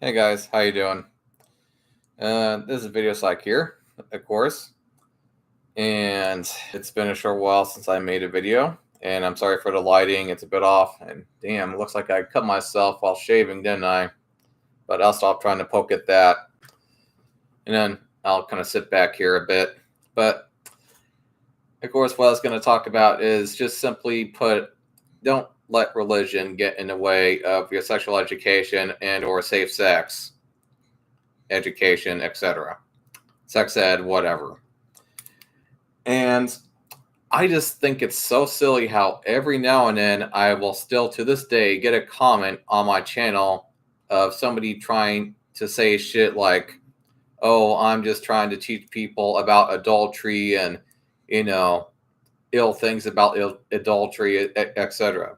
Hey guys, how you doing? This is Video Psych here, of course, and it's been a short while since I made a video, and I'm sorry for the lighting, it's a bit off, and damn, it looks like I cut myself while shaving, didn't I? But I'll stop trying to poke at that, and then I'll kind of sit back here a bit. But, of course, what I was going to talk about is just simply put, don't let religion get in the way of your sexual education and or safe sex education, etc. Sex ed, whatever. And I just think it's so silly how every now and then I will still to this day get a comment on my channel of somebody trying to say shit like, oh, I'm just trying to teach people about adultery and, you know, ill things about adultery, etc.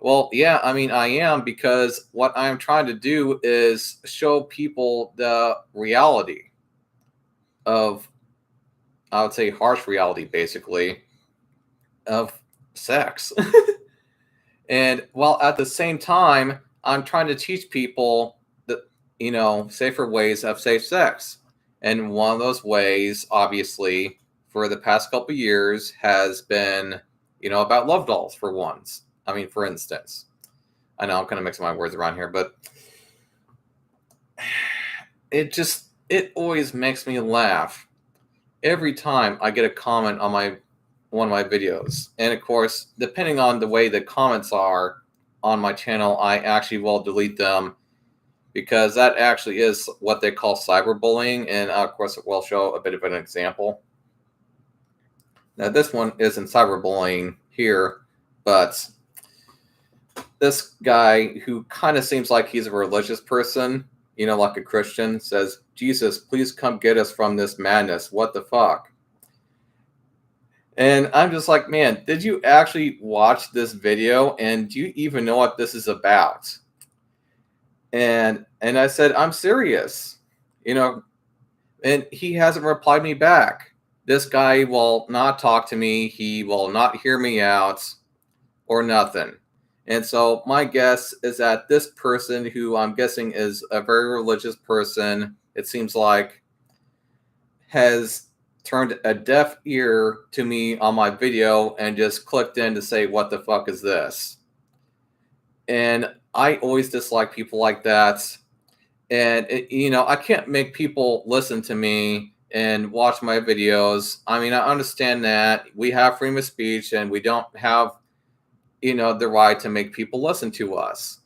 Well, yeah, I mean, I am because what I'm trying to do is show people the reality of, I would say, harsh reality, basically, of sex. And while at the same time, I'm trying to teach people that, safer ways of safe sex. And one of those ways, obviously, for the past couple years has been, about love dolls for once. I mean, for instance, I know I'm kind of mixing my words around here, but it always makes me laugh every time I get a comment on one of my videos. And of course, depending on the way the comments are on my channel, I actually will delete them because that actually is what they call cyberbullying. And of course, it will show a bit of an example. Now, this one isn't cyberbullying here, but this guy who kind of seems like he's a religious person, like a Christian, says, Jesus, please come get us from this madness. What the fuck? And I'm just like, man, did you actually watch this video? And do you even know what this is about? And I said, I'm serious, and he hasn't replied me back. This guy will not talk to me. He will not hear me out or nothing. And so my guess is that this person, who I'm guessing is a very religious person, it seems like, has turned a deaf ear to me on my video and just clicked in to say, what the fuck is this? And I always dislike people like that. And, I can't make people listen to me and watch my videos. I mean, I understand that we have freedom of speech and we don't have, the right to make people listen to us.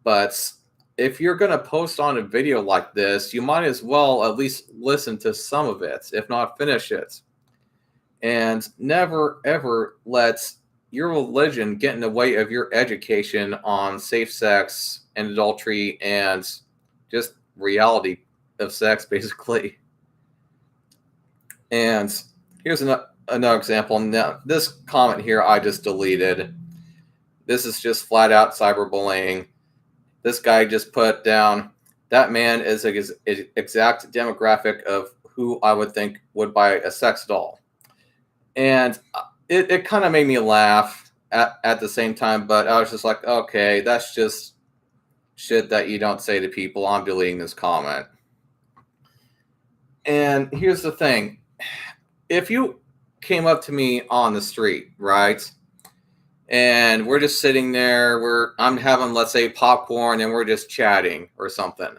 But if you're going to post on a video like this, you might as well at least listen to some of it, if not finish it. And never, ever let your religion get in the way of your education on safe sex and adultery and just reality of sex, basically. And here's another example. Now, this comment here I just deleted. This is just flat out cyberbullying. This guy just put down, that man is an exact demographic of who I would think would buy a sex doll. And it kind of made me laugh at the same time, but I was just like, okay, that's just shit that you don't say to people. I'm deleting this comment. And here's the thing. If you came up to me on the street, right? And we're just sitting there, I'm having, let's say, popcorn, and we're just chatting or something.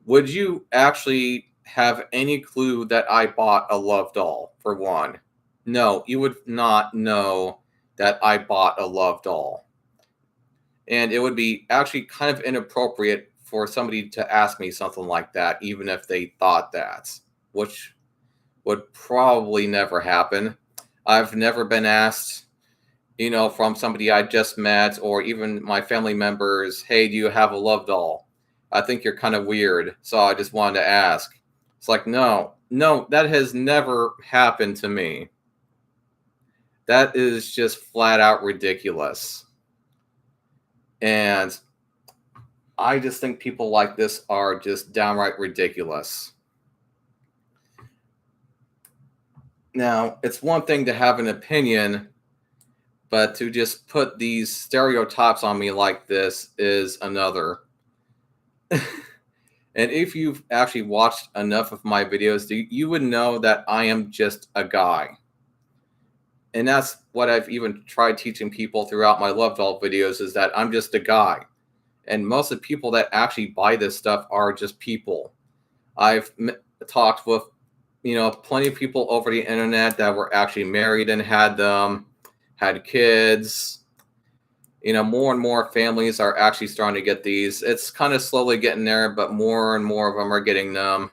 Would you actually have any clue that I bought a love doll, for one? No, you would not know that I bought a love doll. And it would be actually kind of inappropriate for somebody to ask me something like that, even if they thought that, which would probably never happen. I've never been asked, from somebody I just met or even my family members, hey, do you have a love doll? I think you're kind of weird, so I just wanted to ask. It's like, no, that has never happened to me. That is just flat out ridiculous. And I just think people like this are just downright ridiculous. Now, it's one thing to have an opinion, but to just put these stereotypes on me like this is another. And if you've actually watched enough of my videos, you would know that I am just a guy. And that's what I've even tried teaching people throughout my Love Doll videos, is that I'm just a guy. And most of the people that actually buy this stuff are just people. I've talked with, plenty of people over the internet that were actually married and had kids. More and more families are actually starting to get these. It's kind of slowly getting there, but more and more of them are getting them.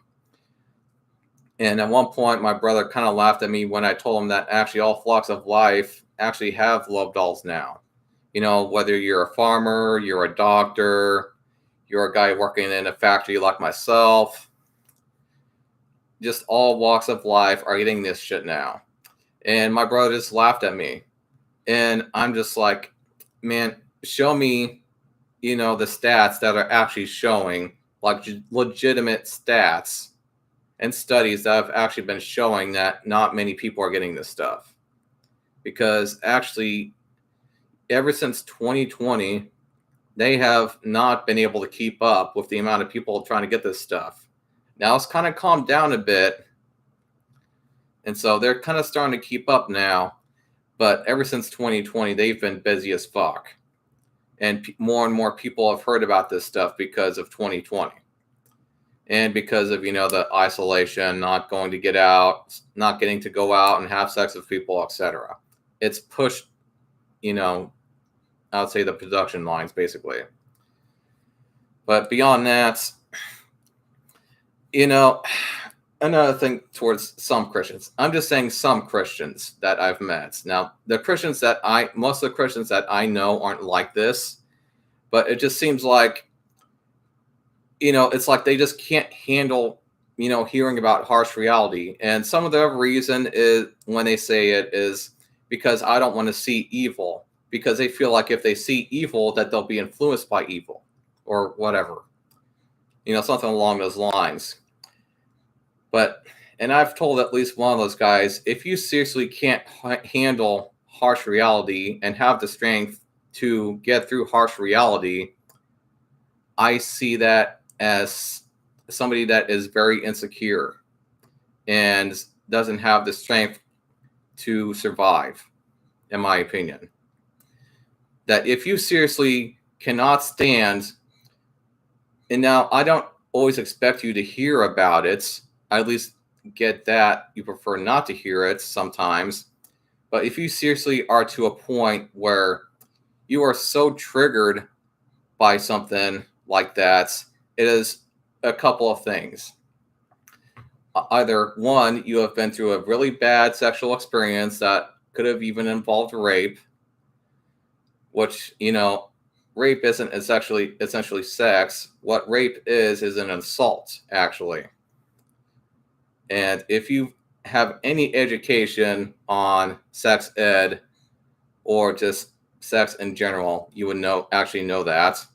And at one point, my brother kind of laughed at me when I told him that actually all flocks of life actually have love dolls now. Whether you're a farmer, you're a doctor, you're a guy working in a factory like myself, just all walks of life are getting this shit now. And my brother just laughed at me. And I'm just like, man, show me, the stats that are actually showing, like legitimate stats and studies that have actually been showing that not many people are getting this stuff. Because actually, ever since 2020, they have not been able to keep up with the amount of people trying to get this stuff. Now it's kind of calmed down a bit. And so they're kind of starting to keep up now. But ever since 2020, they've been busy as fuck. And more and more people have heard about this stuff because of 2020. And because of, the isolation, not going to get out, not getting to go out and have sex with people, etc. It's pushed, I would say the production lines, basically. But beyond that, another thing towards some Christians. I'm just saying some Christians that I've met. Now, most of the Christians that I know aren't like this, but it just seems like, it's like they just can't handle, hearing about harsh reality. And some of the reason is, when they say it, is because I don't want to see evil, because they feel like if they see evil, that they'll be influenced by evil or whatever, something along those lines. And I've told at least one of those guys, if you seriously can't handle harsh reality and have the strength to get through harsh reality, I see that as somebody that is very insecure and doesn't have the strength to survive, in my opinion. That if you seriously cannot stand, and now I don't always expect you to hear about it, I at least get that you prefer not to hear it sometimes, but if you seriously are to a point where you are so triggered by something like that, it is a couple of things. Either one, you have been through a really bad sexual experience that could have even involved rape, which, rape isn't essentially sex. What rape is an assault, actually. And if you have any education on sex ed or just sex in general, you would know that.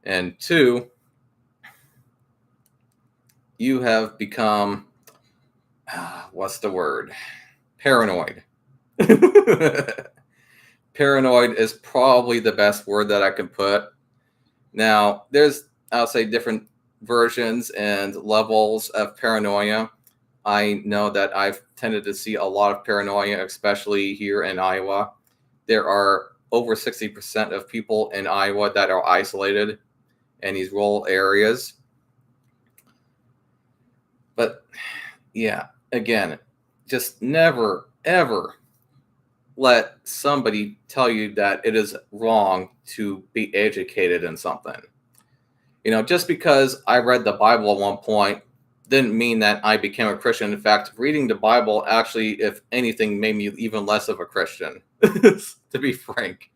And two, you have become, what's the word? Paranoid. Paranoid is probably the best word that I can put. Now, there's, I'll say, different versions and levels of paranoia. I know that I've tended to see a lot of paranoia, especially here in Iowa. There are over 60% of people in Iowa that are isolated in these rural areas. But yeah, again, just never, ever let somebody tell you that it is wrong to be educated in something. Just because I read the Bible at one point didn't mean that I became a Christian. In fact, reading the Bible actually, if anything, made me even less of a Christian, to be frank,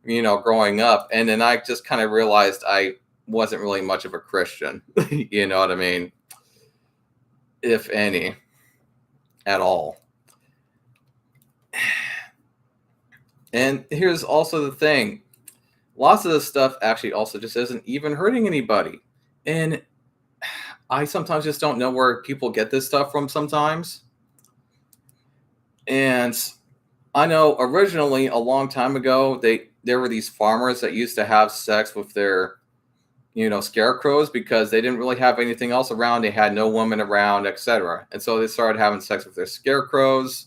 growing up. And then I just kind of realized I wasn't really much of a Christian, you know what I mean? If any, at all. And here's also the thing. Lots of this stuff actually also just isn't even hurting anybody. And I sometimes just don't know where people get this stuff from sometimes. And I know originally, a long time ago, there were these farmers that used to have sex with their scarecrows because they didn't really have anything else around. They had no women around, etc. And so they started having sex with their scarecrows,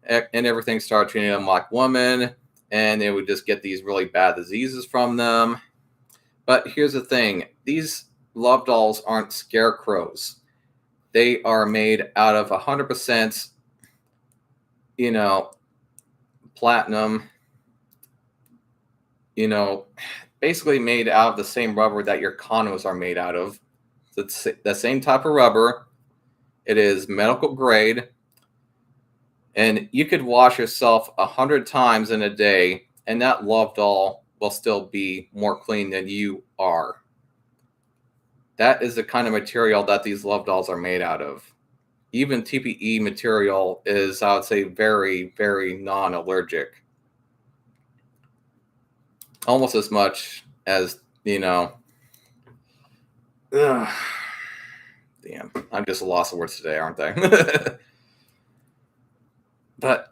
and everything started treating them like women, and they would just get these really bad diseases from them. But here's the thing. These love dolls aren't scarecrows. They are made out of 100%, platinum, basically made out of the same rubber that your condoms are made out of. It's the same type of rubber. It is medical grade. And you could wash yourself 100 times in a day, and that love doll will still be more clean than you are. That is the kind of material that these love dolls are made out of. Even TPE material is, I would say, very, very non-allergic. Almost as much as, Ugh. Damn, I'm just a loss of words today, aren't I? But,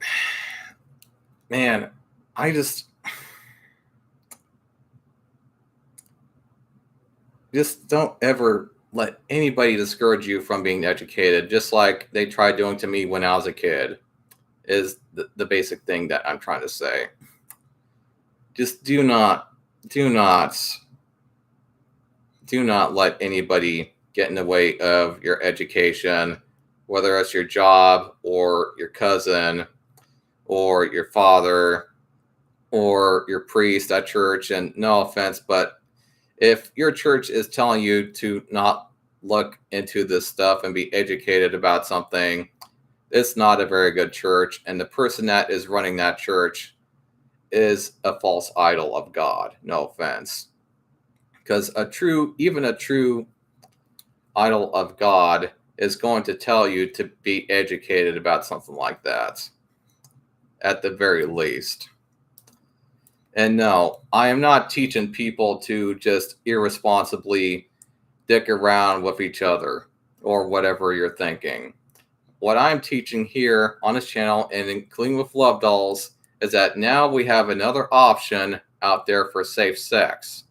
man, I just don't ever let anybody discourage you from being educated, just like they tried doing to me when I was a kid, is the basic thing that I'm trying to say. Just do not let anybody get in the way of your education, whether it's your job or your cousin or your father or your priest at church. And no offense, but if your church is telling you to not look into this stuff and be educated about something, it's not a very good church. And the person that is running that church is a false idol of God. No offense. Because even a true idol of God is going to tell you to be educated about something like that, at the very least. And no, I am not teaching people to just irresponsibly dick around with each other or whatever you're thinking. What I'm teaching here on this channel, and including with love dolls, is that now we have another option out there for safe sex.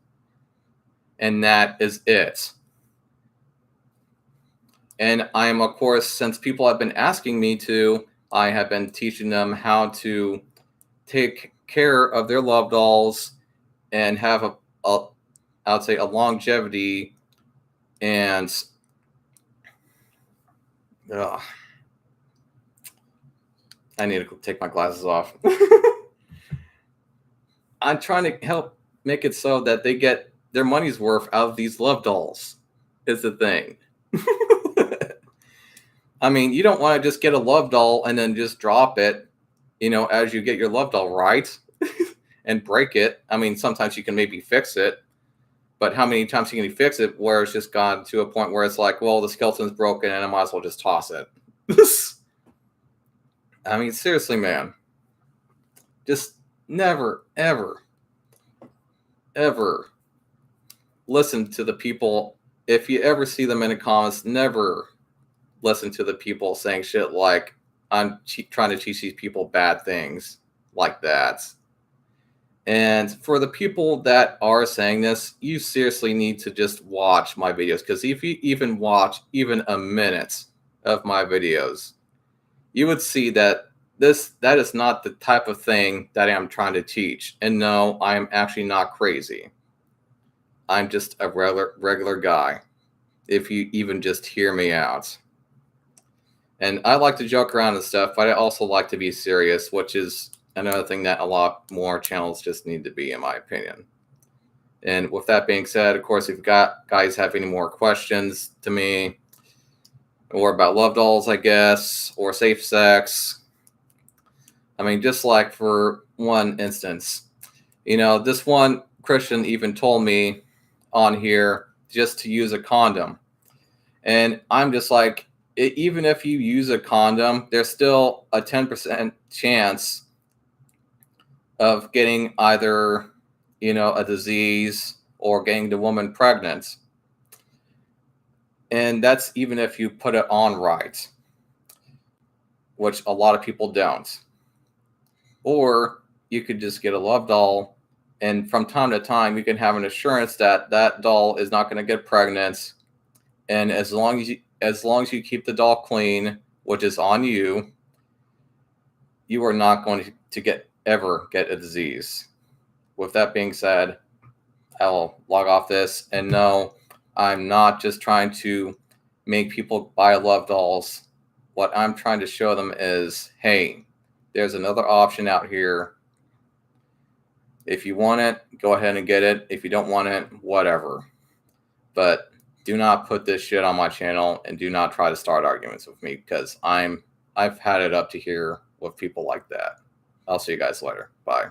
And that is it. And I am, of course, since people have been asking me to, I have been teaching them how to take care of their love dolls and have I would say a longevity and I need to take my glasses off. I'm trying to help make it so that they get their money's worth out of these love dolls, is the thing. I mean, you don't want to just get a love doll and then just drop it, as you get your love doll, right? And break it. I mean, sometimes you can maybe fix it, but how many times can you fix it where it's just gone to a point where it's like, well, the skeleton's broken and I might as well just toss it. I mean, seriously, man. Just never, ever, ever listen to the people. If you ever see them in the comments, never listen to the people saying shit like, I'm trying to teach these people bad things like that. And for the people that are saying this, you seriously need to just watch my videos. Because if you even watch even a minute of my videos, you would see that that is not the type of thing that I'm trying to teach. And no, I am actually not crazy. I'm just a regular guy, if you even just hear me out. And I like to joke around and stuff, but I also like to be serious, which is another thing that a lot more channels just need to be, in my opinion. And with that being said, of course, if you guys have any more questions to me, or about love dolls, I guess, or safe sex. I mean, just like for one instance, this one Christian even told me on here just to use a condom. And I'm just like, even if you use a condom, there's still a 10% chance of getting either, a disease or getting the woman pregnant. And that's even if you put it on right, which a lot of people don't. Or you could just get a love doll And from time to time, you can have an assurance that that doll is not going to get pregnant. And as long as you keep the doll clean, which is on you, you are not going to ever get a disease. With that being said, I will log off this. And no, I'm not just trying to make people buy love dolls. What I'm trying to show them is, hey, there's another option out here. If you want it, go ahead and get it. If you don't want it, whatever. But do not put this shit on my channel, and do not try to start arguments with me, because I've had it up to here with people like that. I'll see you guys later. Bye.